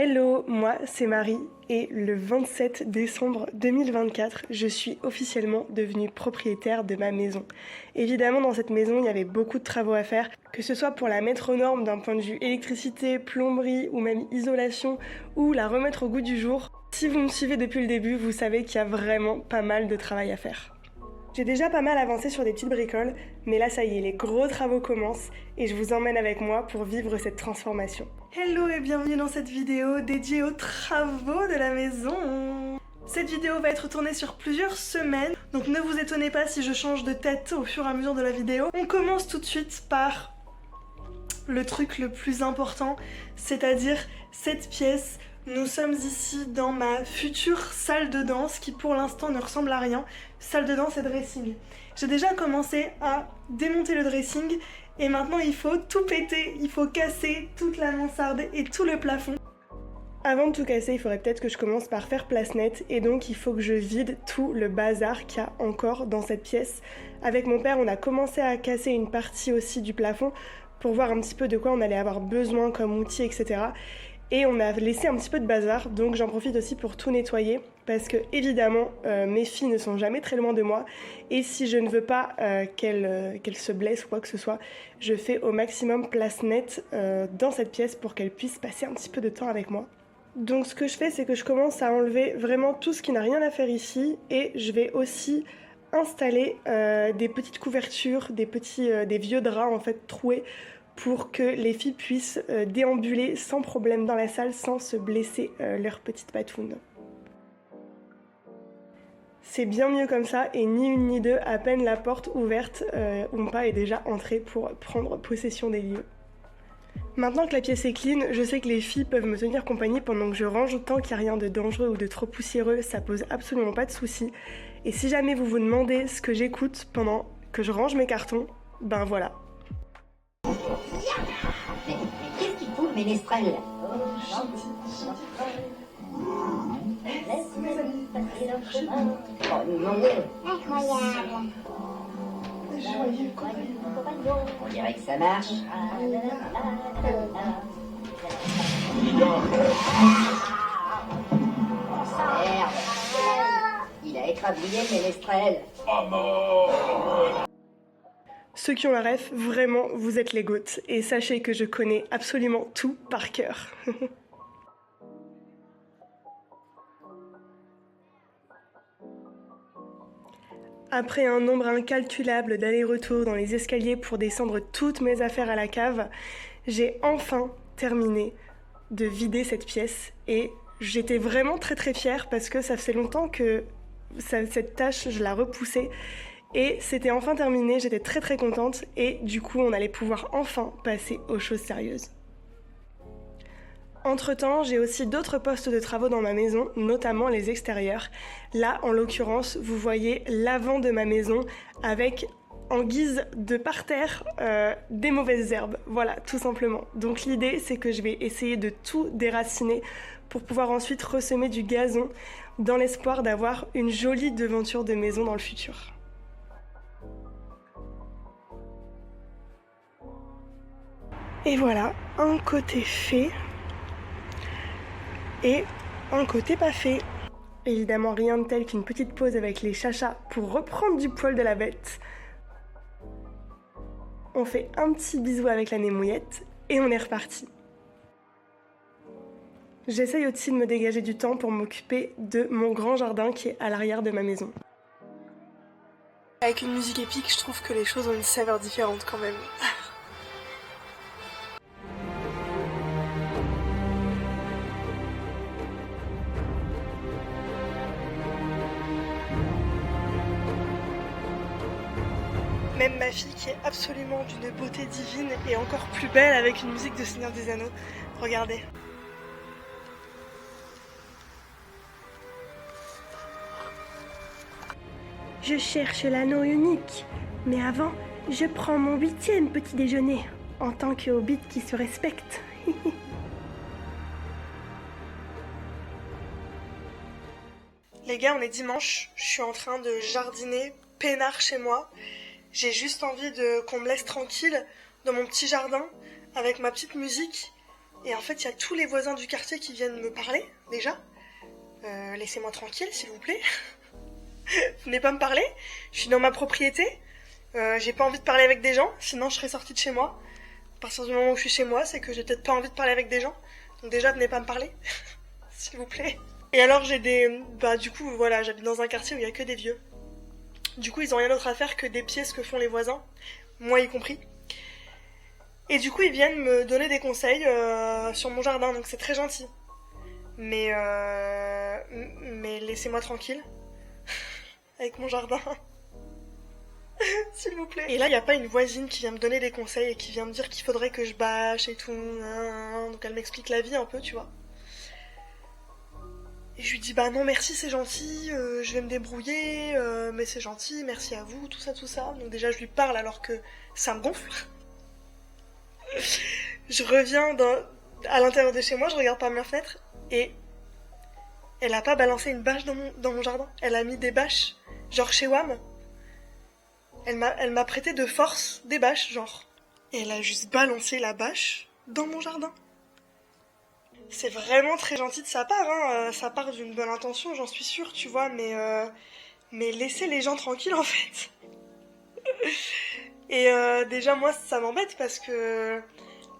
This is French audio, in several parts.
Hello, moi c'est Marie et le 27 décembre 2024, je suis officiellement devenue propriétaire de ma maison. Évidemment, dans cette maison, il y avait beaucoup de travaux à faire, que ce soit pour la mettre aux normes d'un point de vue électricité, plomberie ou même isolation, ou la remettre au goût du jour. Si vous me suivez depuis le début, vous savez qu'il y a vraiment pas mal de travail à faire. J'ai déjà pas mal avancé sur des petites bricoles, mais là ça y est, les gros travaux commencent et je vous emmène avec moi pour vivre cette transformation. Hello et bienvenue dans cette vidéo dédiée aux travaux de la maison. Cette vidéo va être tournée sur plusieurs semaines, donc ne vous étonnez pas si je change de tête au fur et à mesure de la vidéo. On commence tout de suite par le truc le plus important, c'est-à-dire cette pièce. Nous sommes ici dans ma future salle de danse qui pour l'instant ne ressemble à rien. Salle de danse et dressing. J'ai déjà commencé à démonter le dressing et maintenant il faut tout péter, il faut casser toute la mansarde et tout le plafond. Avant de tout casser, il faudrait peut-être que je commence par faire place nette et donc il faut que je vide tout le bazar qu'il y a encore dans cette pièce. Avec mon père, on a commencé à casser une partie aussi du plafond pour voir un petit peu de quoi on allait avoir besoin comme outil, etc. Et on a laissé un petit peu de bazar, donc j'en profite aussi pour tout nettoyer parce que évidemment mes filles ne sont jamais très loin de moi et si je ne veux pas qu'elles se blessent ou quoi que ce soit, je fais au maximum place nette dans cette pièce pour qu'elles puissent passer un petit peu de temps avec moi. Donc ce que je fais, c'est que je commence à enlever vraiment tout ce qui n'a rien à faire ici et je vais aussi installer des petites couvertures, des vieux draps en fait troués pour que les filles puissent déambuler sans problème dans la salle sans se blesser leurs petites patounes. C'est bien mieux comme ça et ni une ni deux, à peine la porte ouverte, Oompa est déjà entrée pour prendre possession des lieux. Maintenant que la pièce est clean, je sais que les filles peuvent me tenir compagnie pendant que je range tant qu'il n'y a rien de dangereux ou de trop poussiéreux, ça pose absolument pas de soucis. Et si jamais vous vous demandez ce que j'écoute pendant que je range mes cartons, ben voilà. Mais qu'est-ce qu'il fout le ménestrel là? Laisse-moi passer leur chemin. Oh non! Incroyable! Joyeux compagnon. On dirait que ça marche. Merde! Il a écrabouillé le ménestrel. Ceux qui ont la ref, vraiment, vous êtes les goats. Et sachez que je connais absolument tout par cœur. Après un nombre incalculable d'allers-retours dans les escaliers pour descendre toutes mes affaires à la cave, j'ai enfin terminé de vider cette pièce. Et j'étais vraiment très très fière parce que ça faisait longtemps que cette tâche, je la repoussais. Et c'était enfin terminé, j'étais très très contente et du coup on allait pouvoir enfin passer aux choses sérieuses. Entre-temps, j'ai aussi d'autres postes de travaux dans ma maison, notamment les extérieurs. Là, en l'occurrence, vous voyez l'avant de ma maison avec, en guise de parterre, des mauvaises herbes. Voilà, tout simplement. Donc l'idée, c'est que je vais essayer de tout déraciner pour pouvoir ensuite ressemer du gazon dans l'espoir d'avoir une jolie devanture de maison dans le futur. Et voilà, un côté fait et un côté pas fait. Évidemment, rien de tel qu'une petite pause avec les chachas pour reprendre du poil de la bête. On fait un petit bisou avec la némouillette et on est reparti. J'essaye aussi de me dégager du temps pour m'occuper de mon grand jardin qui est à l'arrière de ma maison. Avec une musique épique, je trouve que les choses ont une saveur différente quand même. Même ma fille qui est absolument d'une beauté divine est encore plus belle avec une musique de Seigneur des Anneaux. Regardez. Je cherche l'anneau unique, mais avant, je prends mon 8e petit déjeuner, en tant que hobbit qui se respecte. Les gars, on est dimanche, je suis en train de jardiner peinard chez moi. J'ai juste envie qu'on me laisse tranquille dans mon petit jardin avec ma petite musique Et en fait, il y a tous les voisins du quartier qui viennent me parler, déjà. Laissez-moi tranquille, s'il vous plaît. Venez pas me parler. Je suis dans ma propriété. J'ai pas envie de parler avec des gens, sinon je serais sortie de chez moi. À partir du moment où je suis chez moi, c'est que j'ai peut-être pas envie de parler avec des gens. Donc déjà, venez pas me parler. S'il vous plaît. Et alors, du coup, voilà, j'habite dans un quartier où il y a que des vieux. Du coup, ils ont rien d'autre à faire que d'épier ce que font les voisins. Moi y compris. Et du coup, ils viennent me donner des conseils sur mon jardin, donc c'est très gentil. Mais laissez-moi tranquille. Avec mon jardin. S'il vous plaît. Et là, il n'y a pas une voisine qui vient me donner des conseils et qui vient me dire qu'il faudrait que je bâche et tout. Donc elle m'explique la vie un peu, tu vois. Et je lui dis, bah non, merci, c'est gentil, je vais me débrouiller, mais c'est gentil, merci à vous, tout ça, tout ça. Donc déjà, je lui parle alors que ça me gonfle. Je reviens à l'intérieur de chez moi, je regarde par ma fenêtre, et elle a pas balancé une bâche dans mon jardin. Elle a mis des bâches, genre chez WAM. Elle m'a prêté de force des bâches, genre. Et elle a juste balancé la bâche dans mon jardin. C'est vraiment très gentil de sa part, hein. Ça part d'une bonne intention, j'en suis sûre, tu vois, mais laissez les gens tranquilles, en fait. Et déjà, moi, ça m'embête parce que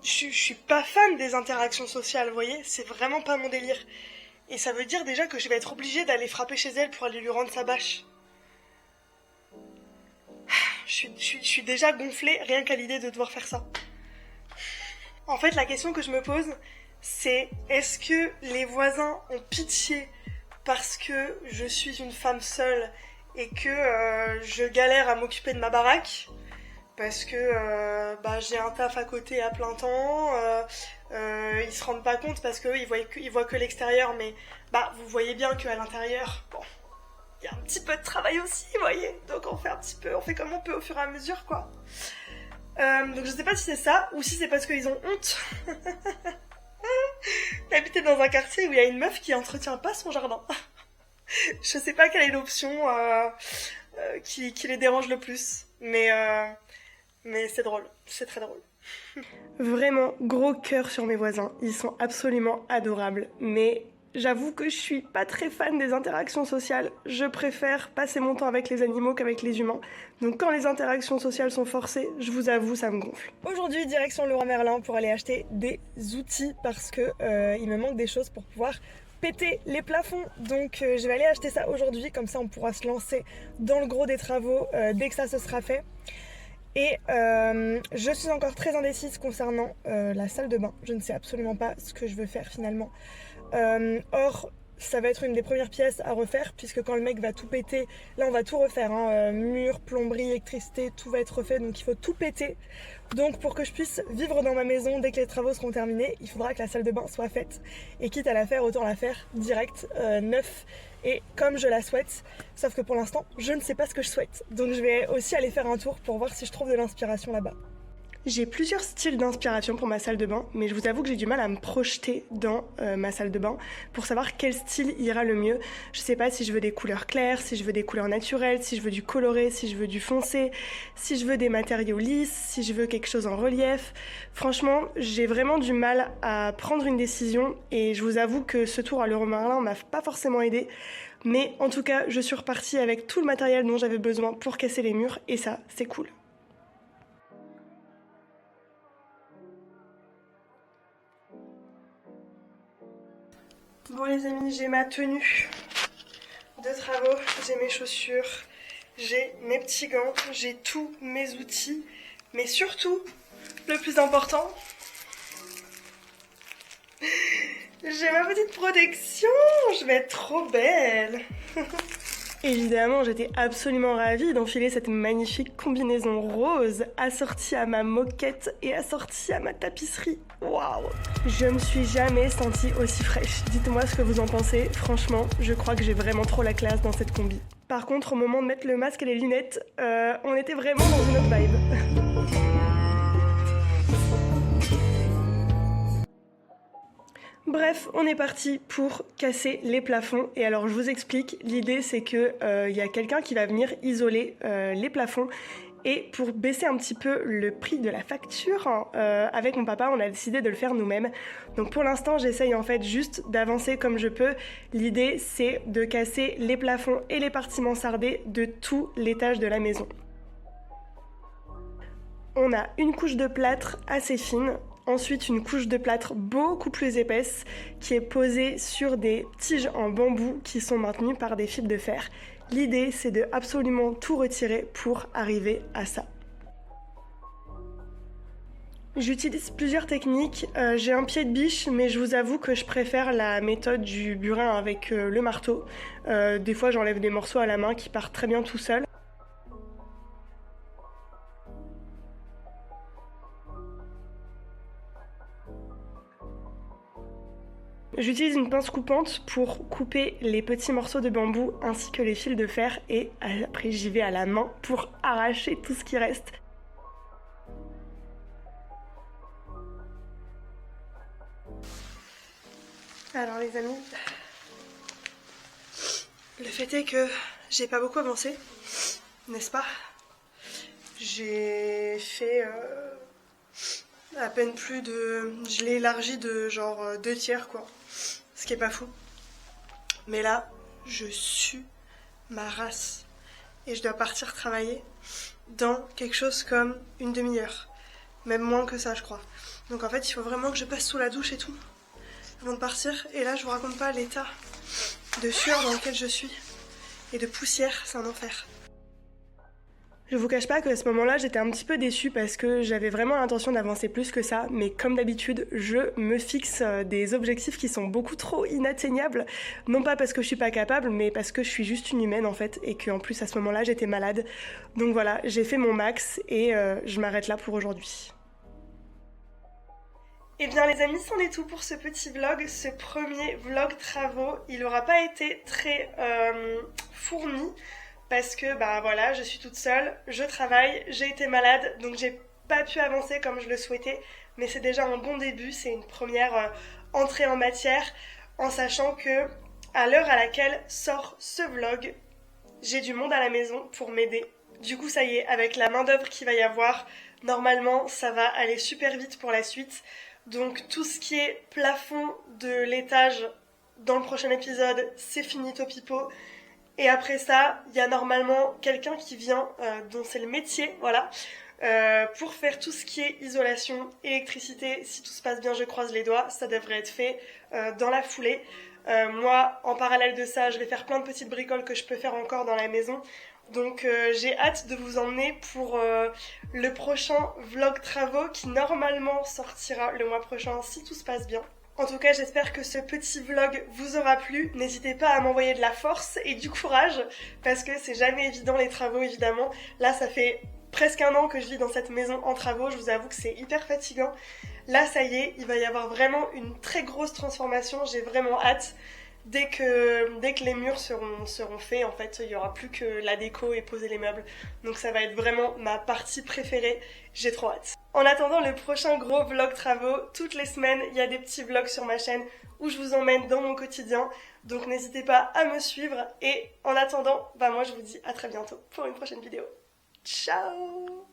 je suis pas fan des interactions sociales, vous voyez. C'est vraiment pas mon délire. Et ça veut dire déjà que je vais être obligée d'aller frapper chez elle pour aller lui rendre sa bâche. Je suis déjà gonflée rien qu'à l'idée de devoir faire ça. En fait, la question que je me pose, c'est est-ce que les voisins ont pitié parce que je suis une femme seule et que je galère à m'occuper de ma baraque parce que j'ai un taf à côté à plein temps, ils se rendent pas compte parce qu'eux ils voient que l'extérieur, mais vous voyez bien qu'à l'intérieur, bon, il y a un petit peu de travail aussi, vous voyez, donc on fait comme on peut au fur et à mesure, quoi. Donc je sais pas si c'est ça ou si c'est parce qu'ils ont honte d'habiter dans un quartier où il y a une meuf qui entretient pas son jardin. Je sais pas quelle est l'option qui les dérange le plus, mais c'est drôle, c'est très drôle. Vraiment, gros cœur sur mes voisins, ils sont absolument adorables, mais j'avoue que je suis pas très fan des interactions sociales. Je préfère passer mon temps avec les animaux qu'avec les humains. Donc quand les interactions sociales sont forcées, je vous avoue, ça me gonfle. Aujourd'hui, direction Leroy Merlin pour aller acheter des outils parce que il me manque des choses pour pouvoir péter les plafonds. Donc je vais aller acheter ça aujourd'hui, comme ça on pourra se lancer dans le gros des travaux dès que ça se sera fait. Et je suis encore très indécise concernant la salle de bain. Je ne sais absolument pas ce que je veux faire finalement. Or, ça va être une des premières pièces à refaire puisque quand le mec va tout péter, là on va tout refaire, hein, mur, plomberie, électricité, tout va être refait, donc il faut tout péter. Donc pour que je puisse vivre dans ma maison dès que les travaux seront terminés, il faudra que la salle de bain soit faite. Et quitte à la faire, autant la faire direct, neuf, et comme je la souhaite. Sauf que pour l'instant, je ne sais pas ce que je souhaite. Donc je vais aussi aller faire un tour pour voir si je trouve de l'inspiration là-bas. J'ai plusieurs styles d'inspiration pour ma salle de bain, mais je vous avoue que j'ai du mal à me projeter dans ma salle de bain pour savoir quel style ira le mieux. Je sais pas si je veux des couleurs claires, si je veux des couleurs naturelles, si je veux du coloré, si je veux du foncé, si je veux des matériaux lisses, si je veux quelque chose en relief. Franchement, j'ai vraiment du mal à prendre une décision et je vous avoue que ce tour à Leroy Merlin m'a pas forcément aidé. Mais en tout cas, je suis repartie avec tout le matériel dont j'avais besoin pour casser les murs et ça, c'est cool. Bon les amis, j'ai ma tenue de travaux, j'ai mes chaussures, j'ai mes petits gants, j'ai tous mes outils, mais surtout, le plus important, j'ai ma petite protection, je vais être trop belle. Évidemment, j'étais absolument ravie d'enfiler cette magnifique combinaison rose assortie à ma moquette et assortie à ma tapisserie. Waouh! Je me suis jamais sentie aussi fraîche. Dites-moi ce que vous en pensez. Franchement, je crois que j'ai vraiment trop la classe dans cette combi. Par contre, au moment de mettre le masque et les lunettes, on était vraiment dans une autre vibe. Bref, on est parti pour casser les plafonds. Et alors, je vous explique. L'idée, c'est que y a quelqu'un qui va venir isoler les plafonds Et pour baisser un petit peu le prix de la facture, avec mon papa, on a décidé de le faire nous-mêmes. Donc pour l'instant, j'essaye en fait juste d'avancer comme je peux. L'idée, c'est de casser les plafonds et les parties mansardées de tout l'étage de la maison. On a une couche de plâtre assez fine, ensuite une couche de plâtre beaucoup plus épaisse qui est posée sur des tiges en bambou qui sont maintenues par des fils de fer. L'idée, c'est de absolument tout retirer pour arriver à ça. J'utilise plusieurs techniques. J'ai un pied de biche, mais je vous avoue que je préfère la méthode du burin avec le marteau. Des fois, j'enlève des morceaux à la main qui partent très bien tout seuls. J'utilise une pince coupante pour couper les petits morceaux de bambou ainsi que les fils de fer et après j'y vais à la main pour arracher tout ce qui reste. Alors les amis, le fait est que j'ai pas beaucoup avancé, n'est-ce pas? J'ai fait à peine plus de... Je l'ai élargi de genre 2/3 quoi, ce qui est pas fou. Mais là, je sue ma race et je dois partir travailler dans quelque chose comme une demi-heure, même moins que ça je crois. Donc en fait il faut vraiment que je passe sous la douche et tout avant de partir. Et là je vous raconte pas l'état de sueur dans lequel je suis et de poussière, c'est un enfer. Je vous cache pas qu'à ce moment-là, j'étais un petit peu déçue parce que j'avais vraiment l'intention d'avancer plus que ça, mais comme d'habitude, je me fixe des objectifs qui sont beaucoup trop inatteignables, non pas parce que je suis pas capable, mais parce que je suis juste une humaine en fait, et qu'en plus à ce moment-là, j'étais malade. Donc voilà, j'ai fait mon max et je m'arrête là pour aujourd'hui. Eh bien les amis, c'en est tout pour ce petit vlog, ce premier vlog travaux. Il n'aura pas été très fourni, parce que bah voilà, je suis toute seule, je travaille, j'ai été malade, donc j'ai pas pu avancer comme je le souhaitais, mais c'est déjà un bon début, c'est une première entrée en matière, en sachant que à l'heure à laquelle sort ce vlog, j'ai du monde à la maison pour m'aider. Du coup ça y est, avec la main d'œuvre qu'il va y avoir, normalement ça va aller super vite pour la suite. Donc tout ce qui est plafond de l'étage dans le prochain épisode, c'est fini topipo. Et après ça, il y a normalement quelqu'un qui vient, dont c'est le métier, voilà, pour faire tout ce qui est isolation, électricité. Si tout se passe bien, je croise les doigts, ça devrait être fait dans la foulée. Moi, en parallèle de ça, je vais faire plein de petites bricoles que je peux faire encore dans la maison. Donc j'ai hâte de vous emmener pour le prochain vlog travaux qui normalement sortira le mois prochain si tout se passe bien. En tout cas, j'espère que ce petit vlog vous aura plu. N'hésitez pas à m'envoyer de la force et du courage, parce que c'est jamais évident les travaux, évidemment. Là, ça fait presque 1 an que je vis dans cette maison en travaux. Je vous avoue que c'est hyper fatigant. Là, ça y est, il va y avoir vraiment une très grosse transformation. J'ai vraiment hâte. Dès que les murs seront faits, en fait, il n'y aura plus que la déco et poser les meubles. Donc ça va être vraiment ma partie préférée. J'ai trop hâte. En attendant le prochain gros vlog travaux, toutes les semaines, il y a des petits vlogs sur ma chaîne où je vous emmène dans mon quotidien. Donc n'hésitez pas à me suivre. Et en attendant, bah moi je vous dis à très bientôt pour une prochaine vidéo. Ciao!